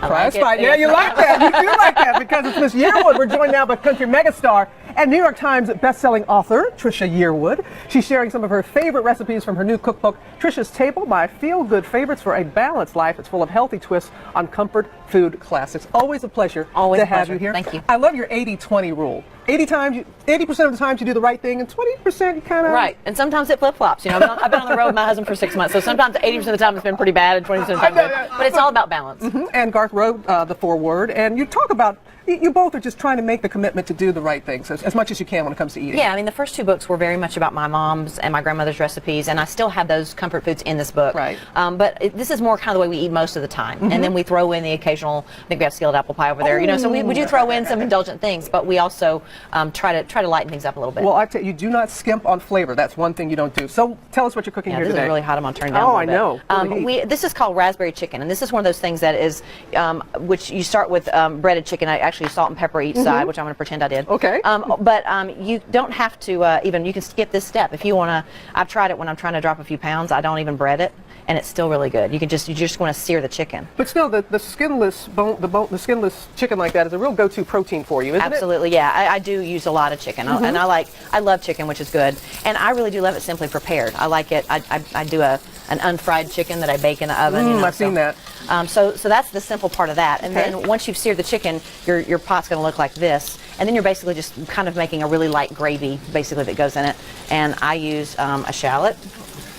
Prize fight. Yeah, you like that. You do like that because it's Miss Yearwood. We're joined now by country megastar and New York Times best-selling author Trisha Yearwood. She's sharing some of her favorite recipes from her new cookbook, Trisha's Table, My Feel-Good Favorites for a Balanced Life. It's full of healthy twists on comfort food classics. Always a pleasure to have you here. Thank you. I love your 80-20 rule. 80% of the times you do the right thing, and 20% you kind of... Right, and sometimes it flip-flops. You know, I've been on the road with my husband for 6 months, so sometimes 80% of the time it's been pretty bad, and 20% of the time good. But it's all about balance. And Garth wrote the foreword, and you talk about, you both are just trying to make the commitment to do the right things as much as you can when it comes to eating. Yeah, I mean, the first two books were very much about my mom's and my grandmother's recipes, and I still have those comfort foods in this book. Right. But this is more kind of the way we eat most of the time, and then we throw in the occasional. I think we have skilled apple pie over there. You know, so we do throw in some indulgent things, but we also try to lighten things up a little bit. Well, I tell you, do not skimp on flavor. That's one thing you don't do. So tell us what you're cooking here this today. Is really hot. I'm gonna turn it down. Oh, I know. This is called raspberry chicken, and this is one of those things that is, which you start with breaded chicken. I actually salt and pepper each side, which I'm going to pretend I did. Okay. But you don't have to you can skip this step if you want to. I've tried it when I'm trying to drop a few pounds. I don't even bread it, and it's still really good. You just want to sear the chicken. But still, the skinless the skinless chicken like that is a real go-to protein for you, isn't it? Absolutely, yeah. I do use a lot of chicken, and I love chicken, which is good, and I really do love it simply prepared. I like it. I do an unfried chicken that I bake in the oven. I've seen that. So that's the simple part of that, and then once you've seared the chicken, your pot's going to look like this, and then you're basically just kind of making a really light gravy, basically, that goes in it. And I use a shallot,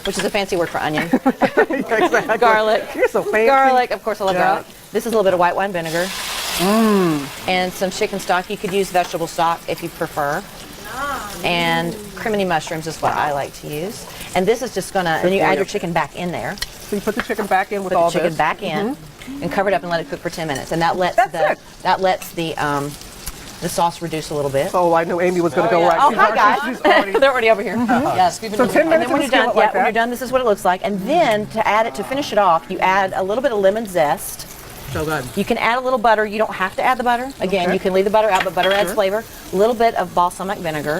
which is a fancy word for onion. Exactly. Garlic. You're so fancy. Garlic, of course, I love garlic. This is a little bit of white wine vinegar. And some chicken stock. You could use vegetable stock if you prefer. And criminy mushrooms is what I like to use. And this is just gonna, then you add your chicken back in there. So you put the chicken back in with all this. Put the chicken back in and cover it up and let it cook for 10 minutes. And that lets the sauce reduce a little bit. Oh, I know Amy was going to go right. Oh, hi guys. They're already over here. Yes. So 10 minutes. And then when you're done, this is what it looks like. And then to finish it off, you add a little bit of lemon zest. So good. You can add a little butter. You don't have to add the butter. Again, you can leave the butter out, but butter adds flavor. A little bit of balsamic vinegar,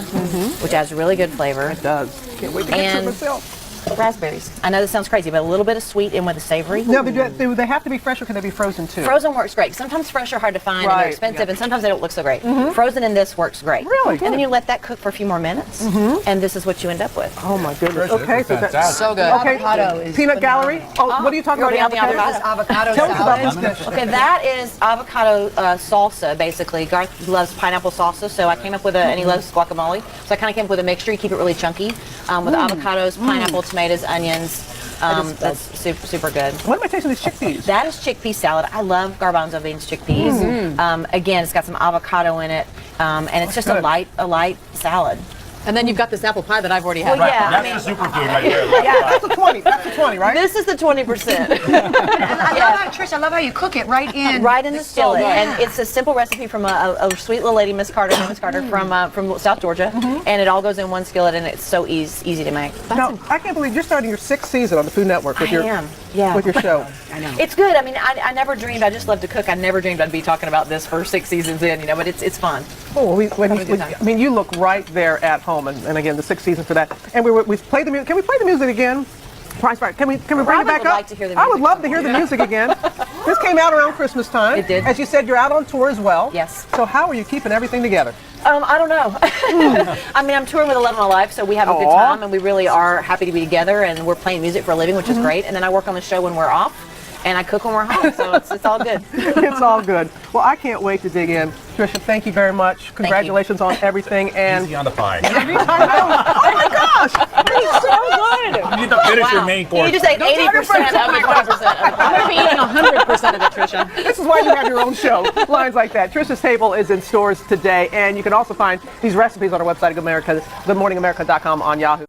which adds really good flavor. It does. Can't wait to get some myself. Raspberries. I know this sounds crazy, but a little bit of sweet in with the savory. Now, do they have to be fresh or can they be frozen too? Frozen works great. Sometimes fresh are hard to find and they're expensive, and sometimes they don't look so great. Frozen in this works great. Really? And then you let that cook for a few more minutes, and this is what you end up with. Oh my goodness. Okay, so that's so good. Okay, Avocado is peanut gallery. Oh, what are you talking about? Avocado Tell us about this salad. dish. Okay, that is avocado salsa, basically. Garth loves pineapple salsa, so I came up with and he loves guacamole. So I kind of came up with a mixture. You keep it really chunky with avocados, pineapple, tomatoes, onions. That's super good. What am I tasting? These chickpeas. That is chickpea salad. I love garbanzo beans chickpeas. Again, it's got some avocado in it, and it's just a light salad. And then you've got this apple pie that I've already had. Well, yeah, That's the superfood right there. That's the 20. That's the 20, right? This is the 20%. Trish, I love how you cook it right in. Right in the skillet. And it's a simple recipe from a sweet little lady, Miss Carter from South Georgia. And it all goes in one skillet, and it's so easy to make. Now, I can't believe you're starting your 6th season on the Food Network with your show. I know. It's good. I mean, I never dreamed. I just love to cook. I never dreamed I'd be talking about this for 6 seasons in, but it's fun. Oh, I mean, you look right there at home, and again, the 6th season for that. And we played the music. Can we play the music again? Price right. Can we bring it back up? Like to hear the music. I would love to hear the music again. This came out around Christmas time. It did. As you said, you're out on tour as well. Yes. So how are you keeping everything together? I don't know. I mean, I'm touring with the love of my life, so we have a good time, and we really are happy to be together, and we're playing music for a living, which is great. And then I work on the show when we're off. And I cook when we're home, so it's all good. It's all good. Well, I can't wait to dig in. Trisha, thank you very much. Congratulations on everything. And easy on the pie. I know. Oh my gosh, it's so good. You need to finish your main course. You just ate 80% of the 20%. I'm going to be eating 100% of it, Trisha. This is why you have your own show. Lines like that. Trisha's Table is in stores today, and you can also find these recipes on our website, goodmorningamerica.com, on Yahoo.